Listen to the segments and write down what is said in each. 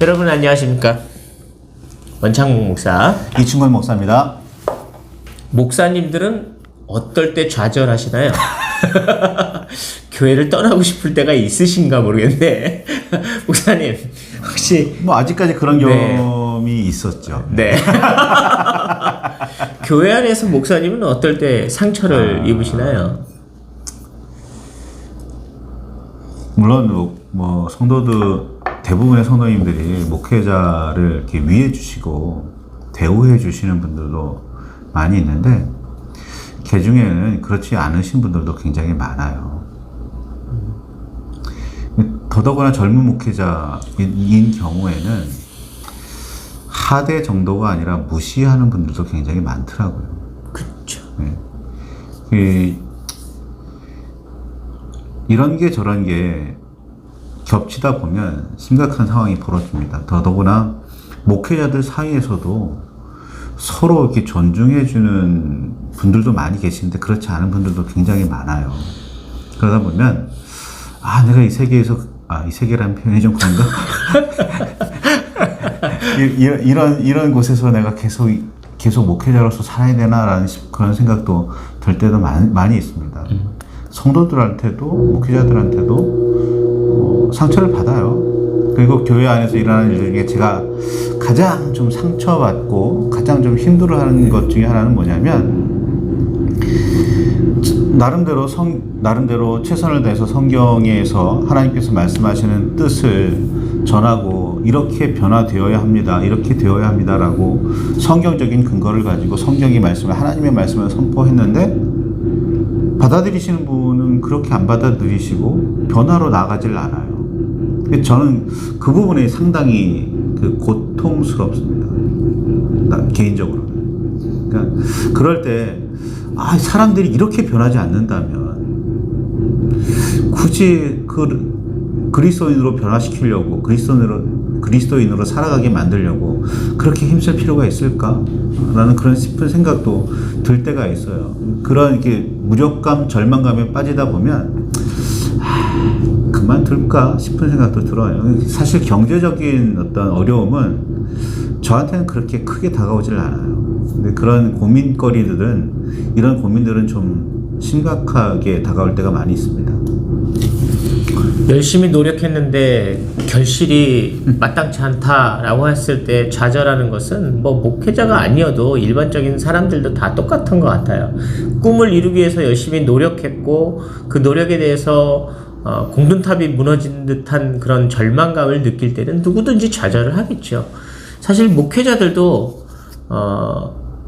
여러분 안녕하십니까? 원창목 목사. 이충걸 목사입니다. 목사님들은 어떨 때 좌절하시나요? 교회를 떠나고 싶을 때가 있으신가 모르겠는데 목사님 혹시 뭐 아직까지 그런 네. 경험이 있었죠. 네. 교회 안에서 목사님은 어떨 때 상처를 입으시나요? 물론 뭐 성도들 대부분의 성도님들이 목회자를 이렇게 위해 주시고 대우해 주시는 분들도 많이 있는데 그 중에는 그렇지 않으신 분들도 굉장히 많아요. 더더구나 젊은 목회자인 경우에는 하대 정도가 아니라 무시하는 분들도 굉장히 많더라고요. 그렇죠. 네. 이런 게 저런 게 겹치다 보면 심각한 상황이 벌어집니다. 더더구나 목회자들 사이에서도 서로 이렇게 존중해주는 분들도 많이 계시는데 그렇지 않은 분들도 굉장히 많아요. 그러다 보면 내가 이 세계에서 이 세계라는 표현이 좀 그런가? 이런 곳에서 내가 계속 목회자로서 살아야 되나라는 그런 생각도 들 때도 많이 있습니다. 성도들한테도 목회자들한테도 상처를 받아요. 그리고 교회 안에서 일어나는 일 중에 제가 가장 좀 상처받고 가장 좀 힘들어하는 것 중에 하나는 뭐냐면 나름대로 최선을 다해서 성경에서 하나님께서 말씀하시는 뜻을 전하고 이렇게 변화되어야 합니다. 이렇게 되어야 합니다라고 성경적인 근거를 가지고 성경의 말씀을 하나님의 말씀을 선포했는데 받아들이시는 분은 그렇게 안 받아들이시고 변화로 나가질 않아요. 저는 그 부분이 상당히 고통스럽습니다. 개인적으로. 그러니까 그럴 때 사람들이 이렇게 변하지 않는다면 굳이 그리스도인으로 변화시키려고 그리스도인으로 살아가게 만들려고 그렇게 힘쓸 필요가 있을까? 라는 그런 싶은 생각도 들 때가 있어요. 그런 이렇게 무력감, 절망감에 빠지다 보면 그만둘까 싶은 생각도 들어요. 사실 경제적인 어떤 어려움은 저한테는 그렇게 크게 다가오질 않아요. 근데 이런 고민들은 좀 심각하게 다가올 때가 많이 있습니다. 열심히 노력했는데 결실이 마땅치 않다라고 했을 때 좌절하는 것은 뭐 목회자가 아니어도 일반적인 사람들도 다 똑같은 것 같아요. 꿈을 이루기 위해서 열심히 노력했고 그 노력에 대해서 공든탑이 무너진 듯한 그런 절망감을 느낄 때는 누구든지 좌절을 하겠죠. 사실 목회자들도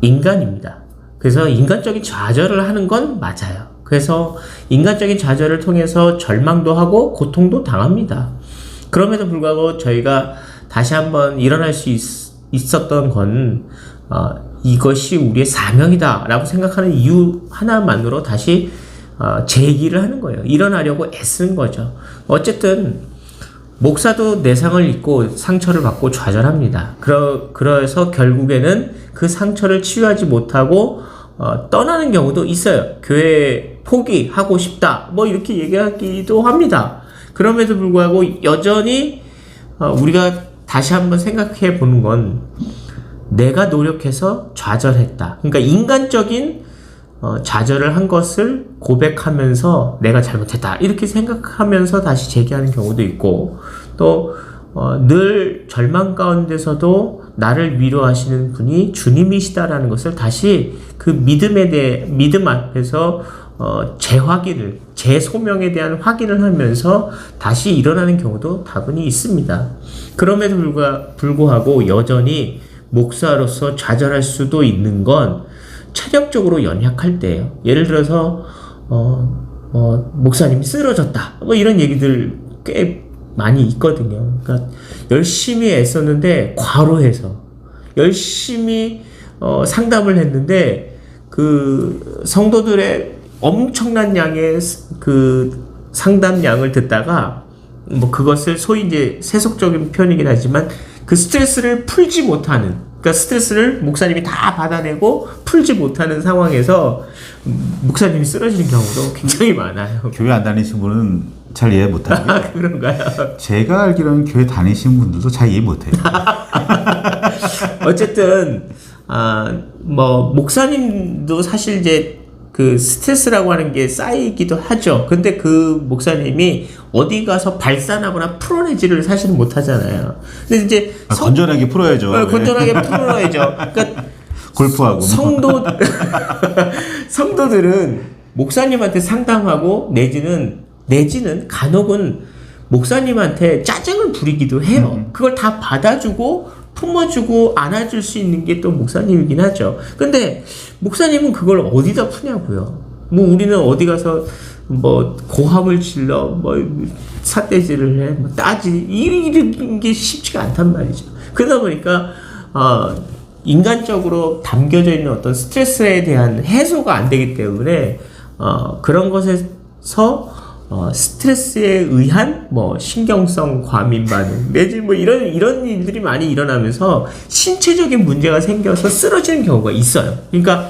인간입니다. 그래서 인간적인 좌절을 하는 건 맞아요. 그래서 인간적인 좌절을 통해서 절망도 하고 고통도 당합니다. 그럼에도 불구하고 저희가 다시 한번 일어날 수 있었던 건 이것이 우리의 사명이다 라고 생각하는 이유 하나만으로 다시 재기를 하는 거예요. 일어나려고 애쓰는 거죠. 어쨌든 목사도 내상을 입고 상처를 받고 좌절합니다. 그래서 결국에는 그 상처를 치유하지 못하고 떠나는 경우도 있어요. 교회 포기하고 싶다 이렇게 얘기하기도 합니다. 그럼에도 불구하고 여전히 우리가 다시 한번 생각해 보는 건 내가 노력해서 좌절했다. 그러니까 인간적인 좌절을 한 것을 고백하면서 내가 잘못했다 이렇게 생각하면서 다시 재기하는 경우도 있고 또 늘 절망 가운데서도 나를 위로하시는 분이 주님이시다라는 것을 다시 그 믿음 앞에서 재소명에 대한 확인을 하면서 다시 일어나는 경우도 다분히 있습니다. 그럼에도 불구하고 여전히 목사로서 좌절할 수도 있는 건 체력적으로 연약할 때예요. 예를 들어서 목사님이 쓰러졌다 이런 얘기들 꽤 많이 있거든요. 그러니까 열심히 애썼는데 과로해서 열심히 상담을 했는데 그 성도들의 엄청난 양의 그 상담량을 듣다가 그것을 소위 이제 세속적인 표현이긴 하지만 그 스트레스를 풀지 못하는 그러니까 스트레스를 목사님이 다 받아내고 풀지 못하는 상황에서 목사님이 쓰러지는 경우도 굉장히 많아요. 교회 안 다니신 분은 잘 이해 못하고요. 아, 그런가요? 제가 알기로는 교회 다니신 분들도 잘 이해 못해요. 어쨌든 뭐 목사님도 사실 이제 그 스트레스라고 하는 게 쌓이기도 하죠. 근데 그 목사님이 어디 가서 발산하거나 풀어내지를 사실은 못 하잖아요. 근데 이제 건전하게 풀어야죠. 건전하게 풀어야죠. 그러니까 골프하고 성도들은 목사님한테 상담하고 내지는 간혹은 목사님한테 짜증을 부리기도 해요. 그걸 다 받아주고 품어주고 안아줄 수 있는 게 또 목사님이긴 하죠. 근데 목사님은 그걸 어디다 푸냐고요. 뭐 우리는 어디 가서 뭐 고함을 질러 뭐 삿대질을 해, 뭐 따지 이런 게 쉽지가 않단 말이죠. 그러다 보니까 인간적으로 담겨져 있는 어떤 스트레스에 대한 해소가 안 되기 때문에 그런 것에서 스트레스에 의한 뭐 신경성 과민 반응 내지 뭐 이런 일들이 많이 일어나면서 신체적인 문제가 생겨서 쓰러지는 경우가 있어요. 그러니까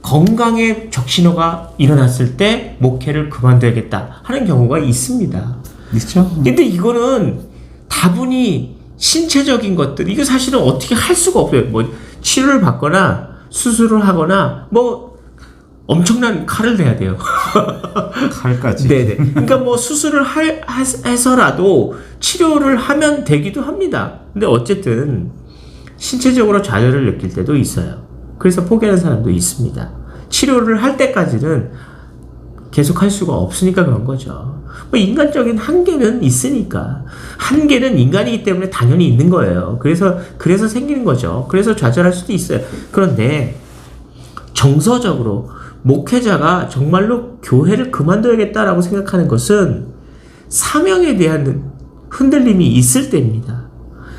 건강에 적신호가 일어났을 때 목회를 그만둬야겠다 하는 경우가 있습니다. 있죠. 근데 이거는 다분히 신체적인 것들, 이거 사실은 어떻게 할 수가 없어요. 뭐 치료를 받거나 수술을 하거나 뭐 엄청난 칼을 대야 돼요. 칼까지. 네네. 그러니까 뭐 수술을 해서라도 치료를 하면 되기도 합니다. 근데 어쨌든 신체적으로 좌절을 느낄 때도 있어요. 그래서 포기하는 사람도 있습니다. 치료를 할 때까지는 계속 할 수가 없으니까 그런 거죠. 뭐 인간적인 한계는 있으니까. 한계는 인간이기 때문에 당연히 있는 거예요. 그래서 생기는 거죠. 그래서 좌절할 수도 있어요. 그런데 정서적으로 목회자가 정말로 교회를 그만둬야겠다라고 생각하는 것은 사명에 대한 흔들림이 있을 때입니다.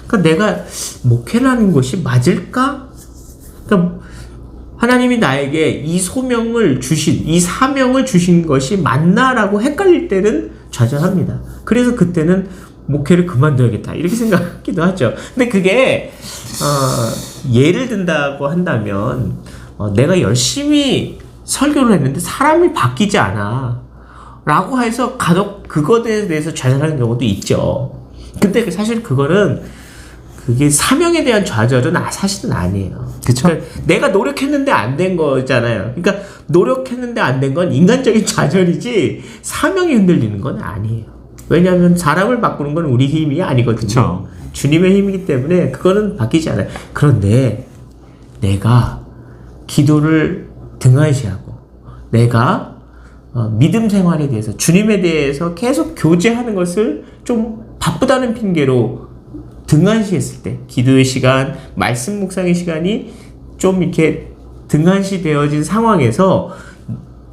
그러니까 내가 목회라는 것이 맞을까? 그러니까 하나님이 나에게 이 소명을 주신, 이 사명을 주신 것이 맞나라고 헷갈릴 때는 좌절합니다. 그래서 그때는 목회를 그만둬야겠다 이렇게 생각하기도 하죠. 근데 그게 예를 든다고 한다면 내가 열심히 설교를 했는데 사람이 바뀌지 않아 라고 해서 간혹 그것에 대해서 좌절하는 경우도 있죠. 근데 사실 그게 사명에 대한 좌절은 사실은 아니에요. 그쵸? 그러니까 내가 노력했는데 안 된 거잖아요. 그러니까 노력했는데 안 된 건 인간적인 좌절이지 사명이 흔들리는 건 아니에요. 왜냐하면 사람을 바꾸는 건 우리 힘이 아니거든요. 그쵸. 주님의 힘이기 때문에 그거는 바뀌지 않아요. 그런데 내가 기도를 등한시하고 내가 믿음 생활에 대해서 주님에 대해서 계속 교제하는 것을 좀 바쁘다는 핑계로 등한시했을 때 기도의 시간, 말씀 묵상의 시간이 좀 이렇게 등한시 되어진 상황에서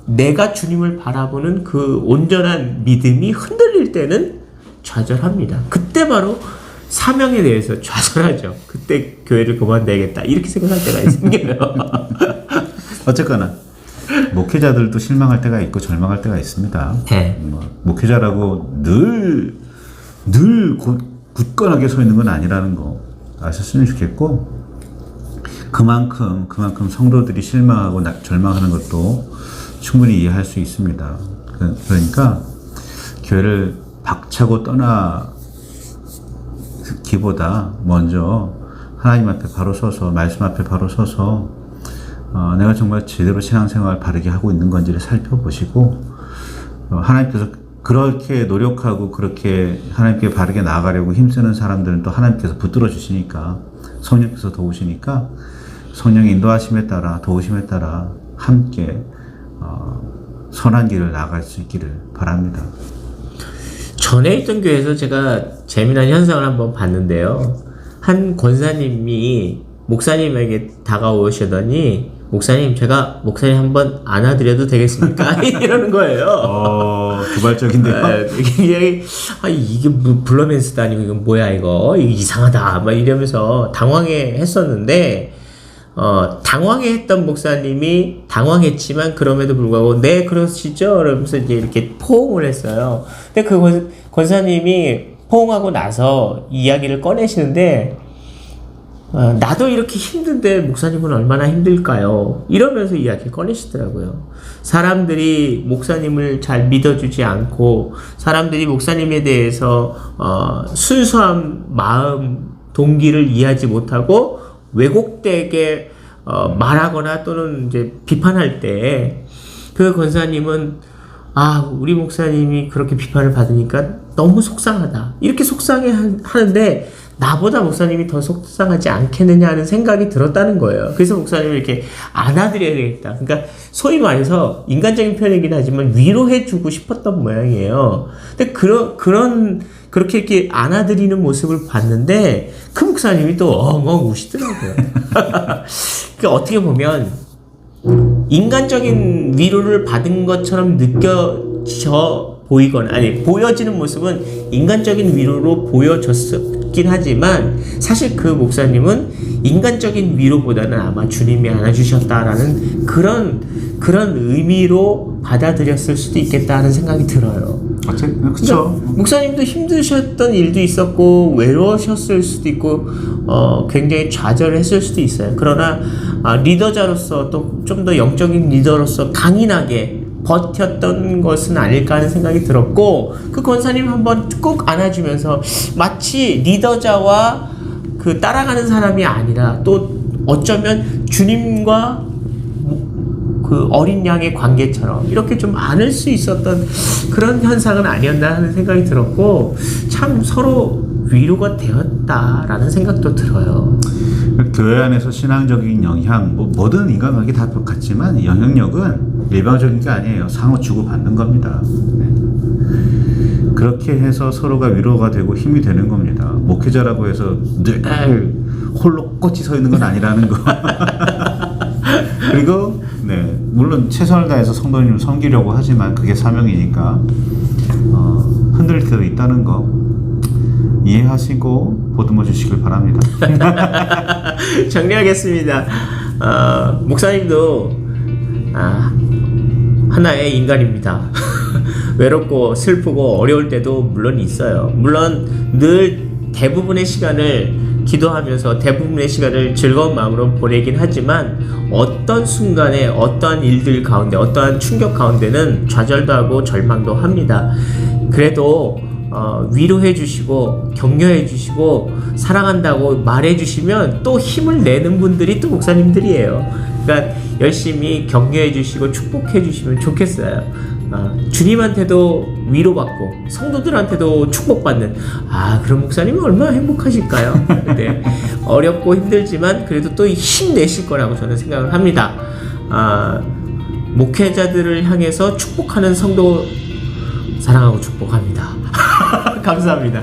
내가 주님을 바라보는 그 온전한 믿음이 흔들릴 때는 좌절합니다. 그때 바로 사명에 대해서 좌절하죠. 그때 교회를 그만둬야겠다 이렇게 생각할 때가 생겨요. 어쨌거나 목회자들도 실망할 때가 있고 절망할 때가 있습니다. 네. 목회자라고 늘 굳건하게 서 있는 건 아니라는 거 아셨으면 좋겠고, 그만큼 성도들이 실망하고 절망하는 것도 충분히 이해할 수 있습니다. 그러니까 교회를 박차고 떠나기보다 먼저 하나님 앞에 바로 서서, 말씀 앞에 바로 서서 내가 정말 제대로 신앙생활 바르게 하고 있는 건지를 살펴보시고, 하나님께서 그렇게 노력하고 그렇게 하나님께 바르게 나아가려고 힘쓰는 사람들은 또 하나님께서 붙들어 주시니까, 성령께서 도우시니까 성령의 인도하심에 따라, 도우심에 따라 함께 선한 길을 나아갈 수 있기를 바랍니다. 전에 있던 교회에서 제가 재미난 현상을 한번 봤는데요. 한 권사님이 목사님에게 다가오시더니, 목사님, 제가 목사님 한번 안아드려도 되겠습니까? 이러는 거예요. 두발적인데요. 이게 뭐 블러맨스도 아니고 이건 뭐야 이거 이상하다 막 이러면서 당황해 했었는데, 당황해 했던 목사님이 당황했지만 그럼에도 불구하고 네 그러시죠? 그러면서 이제 이렇게 포옹을 했어요. 근데 그 권사님이 포옹하고 나서 이야기를 꺼내시는데 나도 이렇게 힘든데 목사님은 얼마나 힘들까요? 이러면서 이야기를 꺼내시더라고요. 사람들이 목사님을 잘 믿어주지 않고 사람들이 목사님에 대해서 순수한 마음, 동기를 이해하지 못하고 왜곡되게 말하거나 또는 이제 비판할 때 그 권사님은 우리 목사님이 그렇게 비판을 받으니까 너무 속상하다. 이렇게 속상해 하는데 나보다 목사님이 더 속상하지 않겠느냐 하는 생각이 들었다는 거예요. 그래서 목사님을 이렇게 안아드려야 되겠다. 그러니까 소위 말해서 인간적인 표현이긴 하지만 위로해주고 싶었던 모양이에요. 근데 그렇게 이렇게 안아드리는 모습을 봤는데 그 목사님이 또 엉엉 우시더라고요. 그러니까 어떻게 보면 인간적인 위로를 받은 것처럼 느껴져 보이거나 보여지는 모습은 인간적인 위로로 보여졌긴 하지만 사실 그 목사님은 인간적인 위로보다는 아마 주님이 안아주셨다라는 그런 의미로 받아들였을 수도 있겠다 하는 생각이 들어요. 그렇죠. 목사님도 힘드셨던 일도 있었고 외로우셨을 수도 있고 굉장히 좌절했을 수도 있어요. 그러나 리더자로서 또 좀 더 영적인 리더로서 강인하게 버텼던 것은 아닐까 하는 생각이 들었고 그 권사님 한번 꼭 안아주면서 마치 리더자와 그 따라가는 사람이 아니라 또 어쩌면 주님과 그 어린 양의 관계처럼 이렇게 좀 안을 수 있었던 그런 현상은 아니었나 하는 생각이 들었고 참 서로 위로가 되었다라는 생각도 들어요. 교회 안에서 신앙적인 영향, 모든 인간관계 다 똑같지만 영향력은 일방적인 게 아니에요. 상호 주고받는 겁니다. 그렇게 해서 서로가 위로가 되고 힘이 되는 겁니다. 목회자라고 해서 늘 홀로 꼿꼿이 서 있는 건 아니라는 거. 그리고 물론 최선을 다해서 성도님을 섬기려고 하지만 그게 사명이니까 흔들릴 때도 있다는 거 이해하시고 보듬어 주시길 바랍니다. 정리하겠습니다. 목사님도 하나의 인간입니다. 외롭고 슬프고 어려울 때도 물론 있어요. 물론 늘 대부분의 시간을 기도하면서 대부분의 시간을 즐거운 마음으로 보내긴 하지만 어떤 순간에 어떠한 일들 가운데 어떠한 충격 가운데는 좌절도 하고 절망도 합니다. 그래도 위로해 주시고 격려해 주시고 사랑한다고 말해 주시면 또 힘을 내는 분들이 또 목사님들이에요. 그러니까 열심히 격려해 주시고 축복해 주시면 좋겠어요. 주님한테도 위로받고 성도들한테도 축복받는 그런 목사님은 얼마나 행복하실까요? 근데 어렵고 힘들지만 그래도 또 힘내실 거라고 저는 생각을 합니다. 목회자들을 향해서 축복하는 성도 사랑하고 축복합니다. 감사합니다.